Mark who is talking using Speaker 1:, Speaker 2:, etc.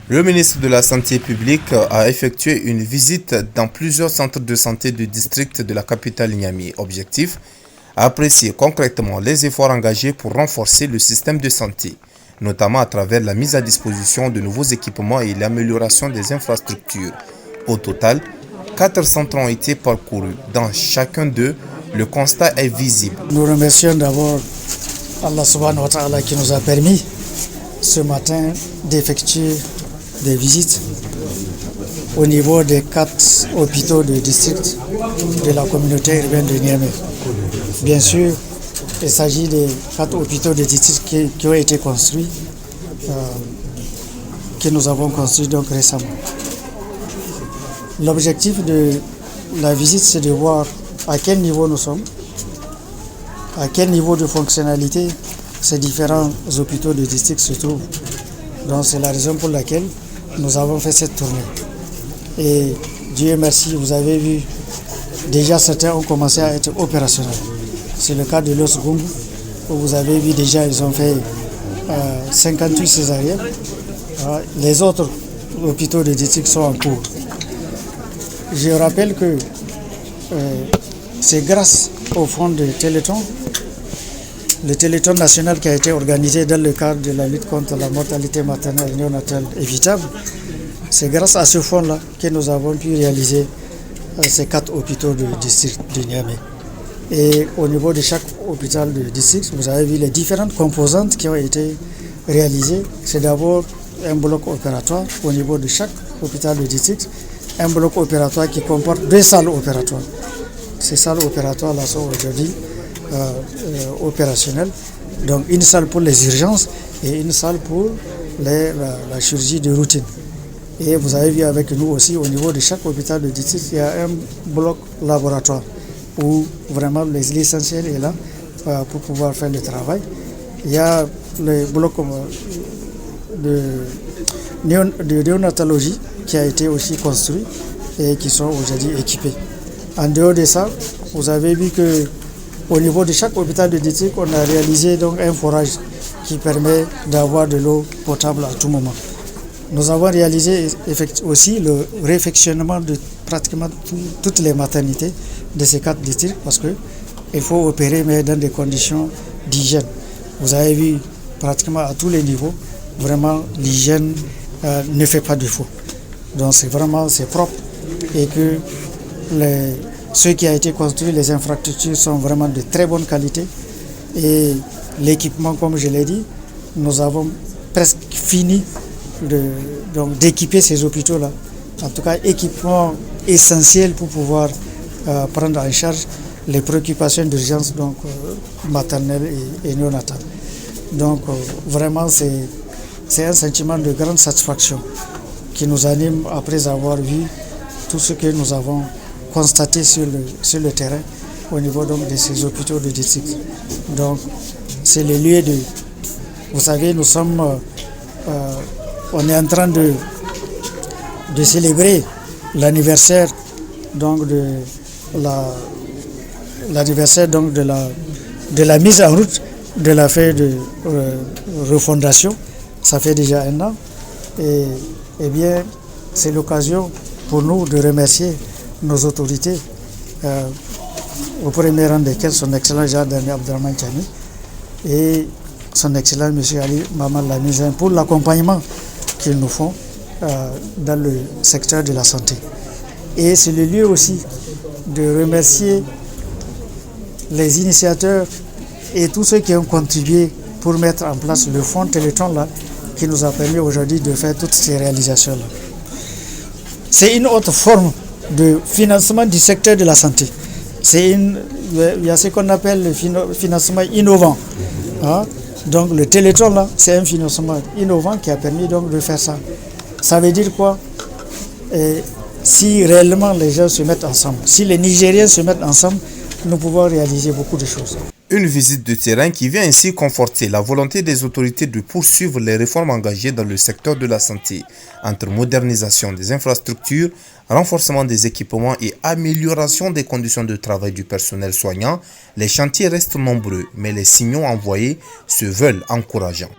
Speaker 1: Le ministre de la Santé publique a effectué une visite dans plusieurs centres de santé du district de la capitale Niamey. Objectif, apprécier concrètement les efforts engagés pour renforcer le système de santé, notamment à travers la mise à disposition de nouveaux équipements et l'amélioration des infrastructures. Au total, 4 centres ont été parcourus. Dans chacun d'eux, le constat est visible.
Speaker 2: Nous remercions d'abord Allah subhanahu wa ta'ala qui nous a permis ce matin d'effectuer des visites au niveau des 4 hôpitaux de district de la communauté urbaine de Niamey. Bien sûr, il s'agit des 4 hôpitaux de district qui ont été construits, que nous avons construits donc récemment. L'objectif de la visite, c'est de voir à quel niveau nous sommes, à quel niveau de fonctionnalité ces différents hôpitaux de district se trouvent. Donc c'est la raison pour laquelle nous avons fait cette tournée. Et Dieu merci, vous avez vu, déjà certains ont commencé à être opérationnels. C'est le cas de Los Gungu, où vous avez vu déjà, ils ont fait 58 césariennes. Les autres hôpitaux de district sont en cours. Je rappelle que c'est grâce au fonds de Téléthon, le Téléthon national qui a été organisé dans le cadre de la lutte contre la mortalité maternelle et néonatale évitable. C'est grâce à ce fonds-là que nous avons pu réaliser ces 4 hôpitaux de district de Niamey. Et au niveau de chaque hôpital de district, vous avez vu les différentes composantes qui ont été réalisées. C'est d'abord un bloc opératoire au niveau de chaque hôpital de district, un bloc opératoire qui comporte 2 salles opératoires. Ces salles opératoires-là sont aujourd'hui opérationnelles. Donc une salle pour les urgences et une salle pour la chirurgie de routine. Et vous avez vu avec nous aussi au niveau de chaque hôpital de district, il y a un bloc laboratoire où vraiment l'essentiel est là pour pouvoir faire le travail. Il y a le bloc de néonatologie qui a été aussi construit et qui sont aujourd'hui équipés. En dehors de ça, vous avez vu que au niveau de chaque hôpital de district, on a réalisé donc un forage qui permet d'avoir de l'eau potable à tout moment. Nous avons réalisé aussi le réfectionnement de pratiquement toutes les maternités de ces 4 districts parce qu'il faut opérer mais dans des conditions d'hygiène. Vous avez vu pratiquement à tous les niveaux, vraiment l'hygiène ne fait pas défaut. Donc c'est propre et que ce qui a été construit, les infrastructures sont vraiment de très bonne qualité et l'équipement, comme je l'ai dit, nous avons presque fini d'équiper ces hôpitaux-là. En tout cas, équipement essentiel pour pouvoir prendre en charge les préoccupations d'urgence maternelle et néonatale. Donc vraiment, c'est un sentiment de grande satisfaction qui nous anime après avoir vu tout ce que nous avons constaté sur le terrain au niveau donc, de ces hôpitaux de district. Donc c'est le lieu de... Vous savez, nous sommes... on est en train de célébrer l'anniversaire donc de la mise en route de la fête de refondation. Ça fait déjà 1 an. Et bien, c'est l'occasion pour nous de remercier nos autorités, au premier rang desquelles son excellent Jean-Daniel Abdraman Chani et son excellent M. Ali Maman Lamizin pour l'accompagnement qu'ils nous font dans le secteur de la santé. Et c'est le lieu aussi de remercier les initiateurs et tous ceux qui ont contribué pour mettre en place le fonds Téléthon là, qui nous a permis aujourd'hui de faire toutes ces réalisations-là. C'est une autre forme de financement du secteur de la santé. Il y a ce qu'on appelle le financement innovant. Donc le Téléthon là, c'est un financement innovant qui a permis donc de faire ça. Ça veut dire quoi? Si réellement les gens se mettent ensemble, si les Nigériens se mettent ensemble, nous pouvons réaliser beaucoup de choses.
Speaker 1: Une visite de terrain qui vient ainsi conforter la volonté des autorités de poursuivre les réformes engagées dans le secteur de la santé, entre modernisation des infrastructures, renforcement des équipements et amélioration des conditions de travail du personnel soignant. Les chantiers restent nombreux, mais les signaux envoyés se veulent encourageants.